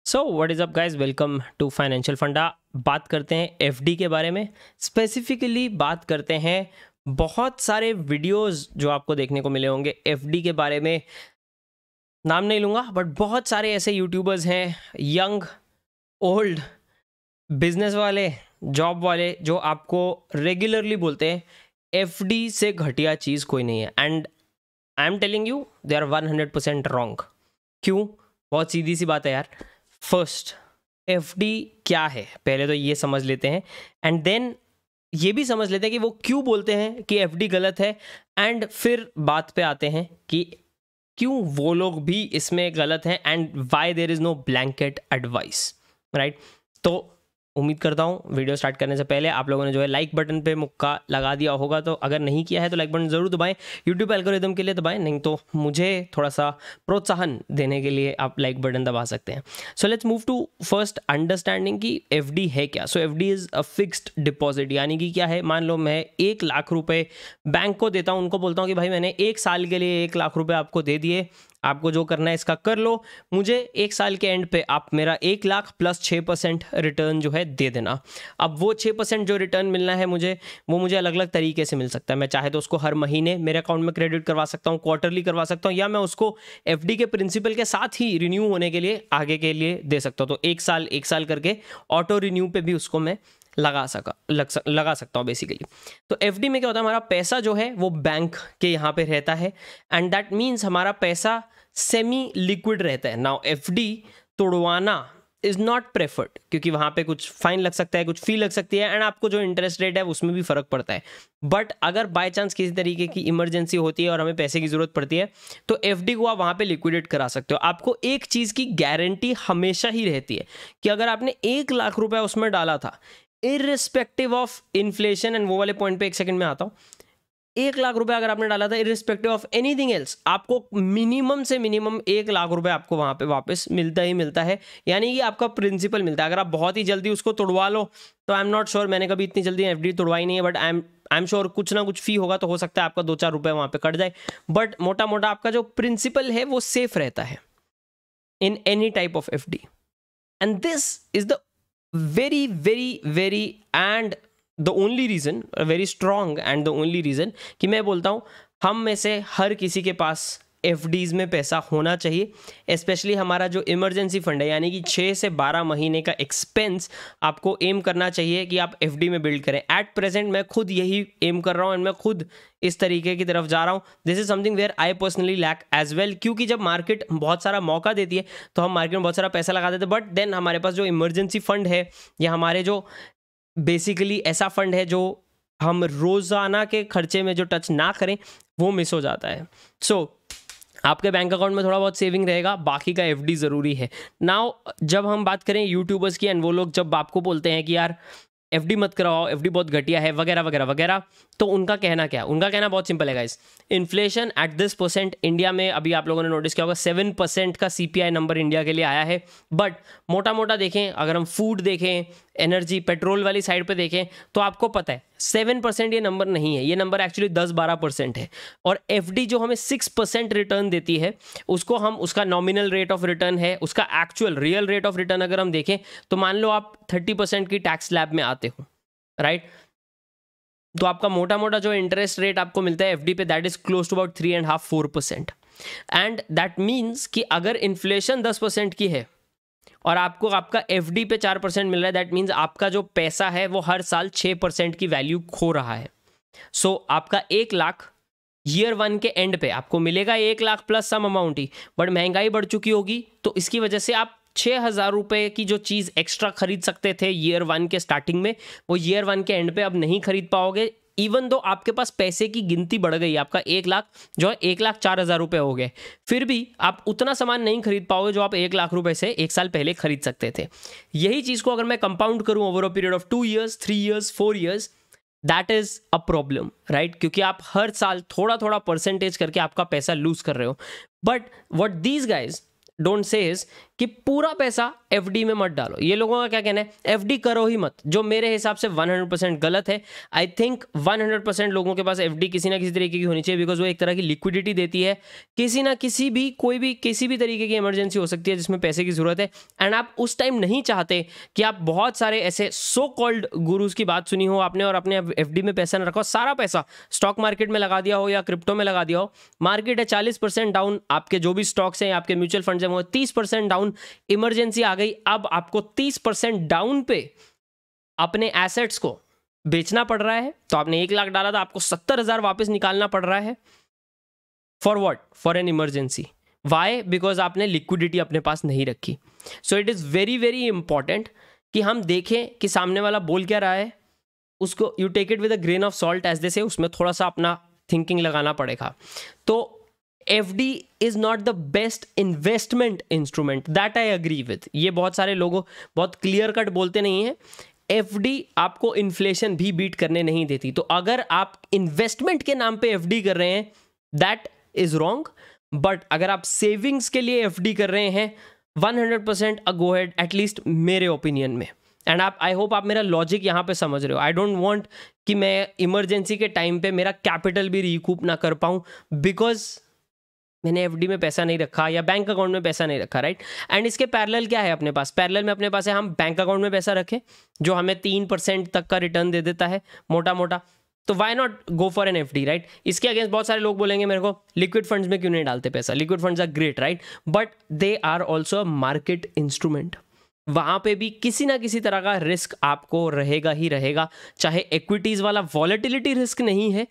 So what is up guys, welcome to Financial Funda. बात करते हैं एफडी के बारे में। स्पेसिफिकली बात करते हैं बहुत सारे वीडियोस जो आपको देखने को मिले होंगे एफडी के बारे में। नाम नहीं लूँगा बट बहुत सारे ऐसे यूट्यूबर्स हैं, यंग ओल्ड, बिजनेस वाले, जॉब वाले, जो आपको रेगुलरली बोलते हैं एफडी से घटिया चीज़ कोई नहीं है। And I am telling you they are 100% wrong. क्यों? बहुत सीधी सी बात है यार। फर्स्ट, एफडी क्या है पहले तो ये समझ लेते हैं, एंड देन ये भी समझ लेते हैं कि वो क्यों बोलते हैं कि एफडी गलत है, एंड फिर बात पे आते हैं कि क्यों वो लोग भी इसमें गलत हैं and why there is no blanket advice, right. तो उम्मीद करता हूँ वीडियो स्टार्ट करने से पहले आप लोगों ने जो है लाइक बटन पे मुक्का लगा दिया होगा, तो अगर नहीं किया है तो लाइक बटन ज़रूर दबाएं। यूट्यूब एल्गोरिदम के लिए दबाएं, नहीं तो मुझे थोड़ा सा प्रोत्साहन देने के लिए आप लाइक बटन दबा सकते हैं। So let's move to first understanding कि एफडी है क्या। So FD is a fixed deposit, यानी कि क्या है, मान लो मैं 1,00,000 रुपये बैंक को देता हूँ, उनको बोलता हूँ कि भाई मैंने 1 साल के लिए 1,00,000 रुपये आपको दे दिए, आपको जो करना है इसका कर लो, मुझे 1 साल के एंड पे आप मेरा 1,00,000 प्लस 6% रिटर्न जो है दे देना। अब वो 6% जो रिटर्न मिलना है मुझे, वो मुझे अलग अलग तरीके से मिल सकता है। मैं चाहे तो उसको हर महीने मेरे अकाउंट में क्रेडिट करवा सकता हूँ, क्वार्टरली करवा सकता हूँ, या मैं उसको एफडी के प्रिंसिपल के साथ ही रिन्यू होने के लिए आगे के लिए दे सकता हूँ। तो 1 साल करके ऑटो रिन्यू पे भी उसको मैं लगा सकता हूँ बेसिकली। तो एफडी में क्या होता है, हमारा पैसा जो है वो बैंक के यहाँ पे रहता है, एंड दैट मीन्स हमारा पैसा सेमी लिक्विड रहता है। नाउ एफडी तोड़वाना इज नॉट प्रेफर्ड, क्योंकि वहाँ पे कुछ फाइन लग सकता है, कुछ फी लग सकती है, एंड आपको जो इंटरेस्ट रेट है उसमें भी फ़र्क पड़ता है। बट अगर बाय चांस किसी तरीके की इमरजेंसी होती है और हमें पैसे की ज़रूरत पड़ती है, तो एफडी को आप वहाँ पे लिक्विडेट करा सकते हो। आपको एक चीज़ की गारंटी हमेशा ही रहती है कि अगर आपने 1,00,000 रुपये उसमें डाला था, इररिस्पेक्टिव ऑफ इन्फ्लेशन, एंड वो वाले पॉइंट पे एक सेकंड में आता हूँ, 1,00,000 रुपये अगर आपने डाला था इररिस्पेक्टिव ऑफ एनीथिंग एल्स, आपको मिनिमम से मिनिमम 1,00,000 रुपये आपको वहाँ पे वापस मिलता ही मिलता है, यानी कि आपका प्रिंसिपल मिलता है। अगर आप बहुत ही जल्दी उसको तोड़वा लो तो आई एम नॉट श्योर, मैंने कभी इतनी जल्दी एफडी तोड़वाई नहीं है, बट आई एम श्योर कुछ ना कुछ फी होगा, तो हो सकता है आपका 2-4 रुपये वहाँ पे कट जाए, बट मोटा मोटा आपका जो प्रिंसिपल है वो सेफ रहता है in any type of FD. And this is the very very very and the only reason, very strong and the only reason कि मैं बोलता हूँ हम में से हर किसी के पास एफडीज में पैसा होना चाहिए। स्पेशली हमारा जो इमरजेंसी फंड है, यानी कि 6 से 12 महीने का एक्सपेंस आपको एम करना चाहिए कि आप एफडी में बिल्ड करें। एट प्रेजेंट मैं खुद यही एम कर रहा हूँ, एंड मैं खुद इस तरीके की तरफ जा रहा हूँ। This is something where I personally lack as well, क्योंकि जब मार्केट बहुत सारा मौका देती है तो हम मार्केट में बहुत सारा पैसा लगा देते हैं, बट देन हमारे पास जो इमरजेंसी फंड है, या हमारे जो बेसिकली ऐसा फंड है जो हम रोज़ाना के खर्चे में जो टच ना करें, वो मिस हो जाता है। सो आपके बैंक अकाउंट में थोड़ा बहुत सेविंग रहेगा, बाकी का एफडी ज़रूरी है। नाउ जब हम बात करें यूट्यूबर्स की, एंड वो लोग जब आपको बोलते हैं कि यार एफडी मत कराओ, एफडी बहुत घटिया है, वगैरह वगैरह वगैरह, तो उनका कहना क्या है? उनका कहना बहुत सिंपल है guys. Inflation at this percent India में, अभी आप लोगों ने नोटिस किया होगा 7% का सीपीआई नंबर इंडिया के लिए आया है, बट मोटा मोटा देखें, अगर हम फूड देखें, एनर्जी, पेट्रोल वाली साइड पे देखें, तो आपको पता है 7% ये नंबर नहीं है, ये नंबर एक्चुअली 10-12% है। और एफडी जो हमें 6% रिटर्न देती है, उसको हम, उसका नॉमिनल रेट ऑफ रिटर्न है, उसका actual real rate of return अगर हम देखें, तो मान लो आप 30% की टैक्स स्लैब में आते हो, राइट, तो आपका मोटा मोटा जो इंटरेस्ट रेट आपको मिलता है एफडी पे, that is close to about 3.5-4%। And that means कि अगर इन्फ्लेशन 10% की है और आपको आपका एफडी पे 4% मिल रहा है, दैट मीन्स आपका जो पैसा है वो हर साल 6% की वैल्यू खो रहा है। सो आपका 1,00,000 ईयर 1 के एंड पे आपको मिलेगा 1,00,000 प्लस सम अमाउंट ही, बट महंगाई बढ़ चुकी होगी, तो इसकी वजह से आप 6,000 रुपये की जो चीज़ एक्स्ट्रा खरीद सकते थे ईयर 1 के स्टार्टिंग में, वो ईयर 1 के एंड पे अब नहीं खरीद पाओगे। इवन दो आपके पास पैसे की गिनती बढ़ गई, आपका 1,00,000 जो है 1,04,000 रुपये हो गए, फिर भी आप उतना सामान नहीं खरीद पाओगे जो आप 1,00,000 रुपये से 1 साल पहले खरीद सकते थे। यही चीज़ को अगर मैं कंपाउंड करूँ over a period of 2 years, 3 years, 4 years, that is a problem, right, क्योंकि आप हर साल थोड़ा थोड़ा परसेंटेज करके आपका पैसा लूज कर रहे हो। But what these guys don't say is कि पूरा पैसा एफडी में मत डालो। ये लोगों का क्या कहना है, एफडी करो ही मत, जो मेरे हिसाब से 100% गलत है। आई थिंक 100% लोगों के पास एफडी किसी ना किसी तरीके की होनी चाहिए, बिकॉज वो एक तरह की लिक्विडिटी देती है। किसी ना किसी भी कोई भी किसी भी तरीके की इमरजेंसी हो सकती है जिसमें पैसे की जरूरत है, एंड आप उस टाइम नहीं चाहते कि आप बहुत सारे ऐसे सो कॉल्ड गुरुज की बात सुनी हो आपने और अपने एफडी में पैसा ना रखो, सारा पैसा स्टॉक मार्केट में लगा दिया हो या क्रिप्टो में लगा दिया हो। मार्केट है 40% डाउन, आपके जो भी स्टॉक्स हैं, आपके म्यूचुअल फंड्स हैं, वो 30% डाउन, इमरजेंसी आ गई, अब आपको 30% डाउन पे अपने एसेट्स को बेचना पड़ रहा है। तो आपने 1 लाख डाला था, आपको 70,000 वापस निकालना पड़ रहा है। For what? For an emergency. Why? Because आपने लिक्विडिटी अपने पास नहीं रखी। So it is very very important कि हम देखें कि सामने वाला बोल क्या रहा है, उसको you take it with a grain of salt as they say, उसमें थोड़ा सा अपना थिंकिंग लगाना पड़ेगा। तो FD is not the best investment instrument, that I agree with. ये बहुत सारे लोगों बहुत क्लियर कट बोलते नहीं है। एफडी आपको इन्फ्लेशन भी बीट करने नहीं देती। तो अगर आप इन्वेस्टमेंट के नाम पे एफडी कर रहे हैं, दैट इज रॉन्ग। बट अगर आप सेविंग्स के लिए एफडी कर रहे हैं, 100% अ गो हेड, एटलीस्ट मेरे ओपिनियन में। एंड आप, आई होप आप मेरा लॉजिक यहाँ पे समझ रहे हो। आई डोंट वांट कि मैं इमरजेंसी के टाइम पे मेरा कैपिटल भी रिकूप ना कर पाऊँ बिकॉज मैंने एफडी में पैसा नहीं रखा या बैंक अकाउंट में पैसा नहीं रखा, राइट। एंड इसके पैरेलल क्या है अपने पास? पैरेलल में अपने पास है हम बैंक अकाउंट में पैसा रखें जो हमें 3% तक का रिटर्न दे देता है मोटा मोटा। तो why not go for an FD, right. इसके अगेंस्ट बहुत सारे लोग बोलेंगे मेरे को लिक्विड फंड्स में क्यों नहीं डालते पैसा, liquid funds are great, right, but they are also a market instrument. वहाँ पे भी किसी ना किसी तरह का रिस्क आपको रहेगा ही रहेगा, चाहे इक्विटीज वाला वॉलेटिलिटी रिस्क नहीं है,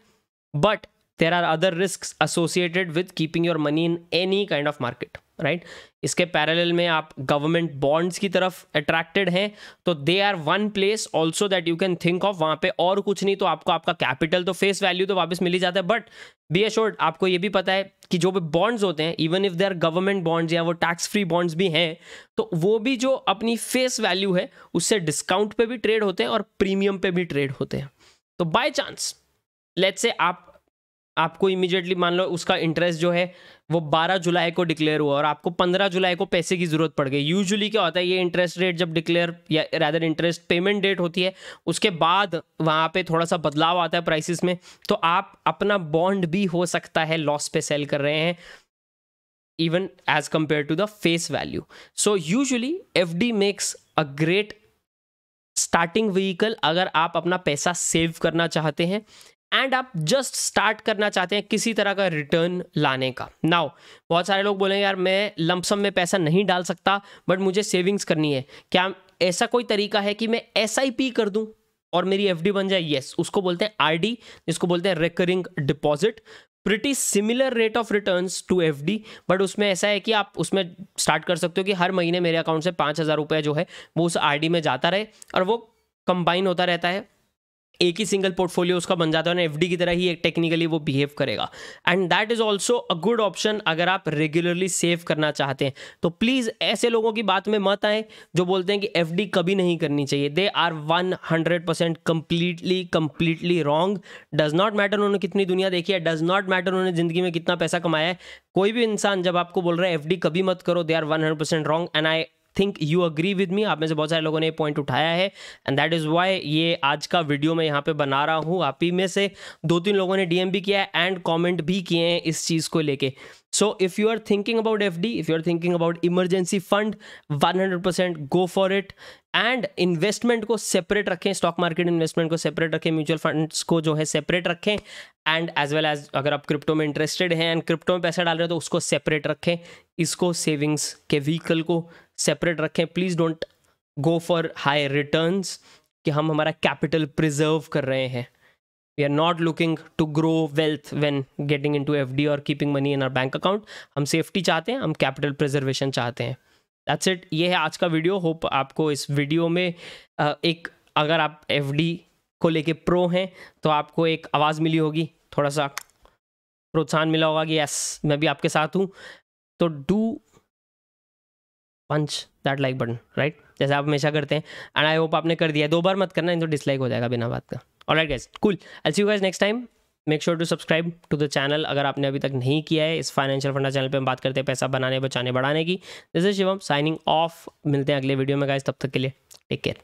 but there are other risks associated with keeping your money in any kind of market, right? इसके पैरेलल में आप गवर्नमेंट बॉन्ड्स की तरफ अट्रैक्टेड हैं, तो they are one place also that you can think of. वहाँ पे और कुछ नहीं तो आपको आपका कैपिटल तो फेस वैल्यू तो वापस मिल ही जाता है, बट बी एश्योर्ड आपको ये भी पता है कि जो भी बॉन्ड्स होते हैं, even if they are government bonds या वो टैक्स फ्री बॉन्ड्स भी हैं, तो वो भी जो अपनी फेस वैल्यू है उससे डिस्काउंट पे भी ट्रेड होते हैं और प्रीमियम पे भी ट्रेड होते हैं। तो बाय चांस लेट्स से आपको इमीडिएटली मान लो उसका इंटरेस्ट जो है वो 12 जुलाई को डिक्लेयर हुआ और आपको 15 जुलाई को पैसे की ज़रूरत पड़ गई। यूजुअली क्या होता है, ये इंटरेस्ट रेट जब डिक्लेयर या रादर इंटरेस्ट पेमेंट डेट होती है उसके बाद वहाँ पे थोड़ा सा बदलाव आता है प्राइसेस में, तो आप अपना बॉन्ड भी हो सकता है लॉस पे सेल कर रहे हैं even as compare to the face value. So usually FD makes a great starting vehicle अगर आप अपना पैसा सेव करना चाहते हैं एंड आप जस्ट स्टार्ट करना चाहते हैं किसी तरह का रिटर्न लाने का। नाउ बहुत सारे लोग बोलेंगे यार मैं लमसम में पैसा नहीं डाल सकता बट मुझे सेविंग्स करनी है, क्या ऐसा कोई तरीका है कि मैं SIP कर दूं और मेरी FD बन जाए? यस, उसको बोलते हैं RD, जिसको बोलते हैं recurring deposit. Pretty similar rate of returns to FD, but उसमें ऐसा है कि आप उसमें स्टार्ट कर सकते हो कि हर महीने मेरे अकाउंट से 5,000 रुपये जो है वो उस RD में जाता रहे और वो कंबाइन होता रहता है, एक ही सिंगल पोर्टफोलियो उसका बन जाता है और FD की तरह ही एक टेक्निकली वो बिहेव करेगा। And that is also a good option अगर आप रेगुलरली सेव करना चाहते हैं। तो प्लीज़ ऐसे लोगों की बात में मत आए जो बोलते हैं कि FD कभी नहीं करनी चाहिए। They are 100% completely wrong. Does not matter उन्होंने कितनी दुनिया देखी है, डज नॉट मैटर उन्होंने ज़िंदगी में कितना पैसा कमाया है। कोई भी इंसान जब आपको बोल रहा है FD कभी मत करो, they are 100% wrong and I think you agree with me. आप में से बहुत सारे लोगों ने ये पॉइंट उठाया है एंड दैट इज़ वाई ये आज का वीडियो मैं यहाँ पे बना रहा हूँ। आप ही में से 2-3 लोगों ने DM भी किया है एंड कमेंट भी किए हैं इस चीज़ को लेके। So if you are thinking about FD, if you are thinking about emergency fund, 100% go for it. And investment को सेपरेट रखें, स्टॉक मार्केट इन्वेस्टमेंट को सेपरेट रखें, म्यूचुअल फंड्स को जो है सेपरेट रखें, एंड एज वेल एज अगर आप क्रिप्टो में इंटरेस्टेड हैं एंड क्रिप्टो में पैसा डाल रहे हो तो उसको सेपरेट रखें, इसको सेविंग्स के व्हीकल को सेपरेट रखें। Please don't go for high returns कि हम हमारा कैपिटल प्रिजर्व कर रहे हैं। We are not looking to grow wealth when getting into FD और keeping money in our bank account. हम सेफ्टी चाहते हैं, हम कैपिटल प्रिजर्वेशन चाहते हैं। दैट्स इट, ये है आज का वीडियो। होप आपको इस वीडियो में एक, अगर आप FD को लेके प्रो हैं तो आपको एक आवाज़ मिली होगी, थोड़ा सा प्रोत्साहन मिला होगा कि यस मैं भी आपके साथ हूँ। तो do punch that like button, right, जैसे आप हमेशा करते हैं। एंड आई होप आपने कर दिया है। 2 बार मत करना, नहीं तो डिसलाइक हो जाएगा बिना बात का। Alright guys, cool, I will see you guys next time. Make sure to subscribe to the channel अगर आपने अभी तक नहीं किया है। इस फाइनेंशियल फंडा चैनल पे हम बात करते हैं पैसा बनाने, बचाने, बढ़ाने की। This is Shivam signing off. मिलते हैं अगले वीडियो में गाइस, तब तक के लिए टेक केयर।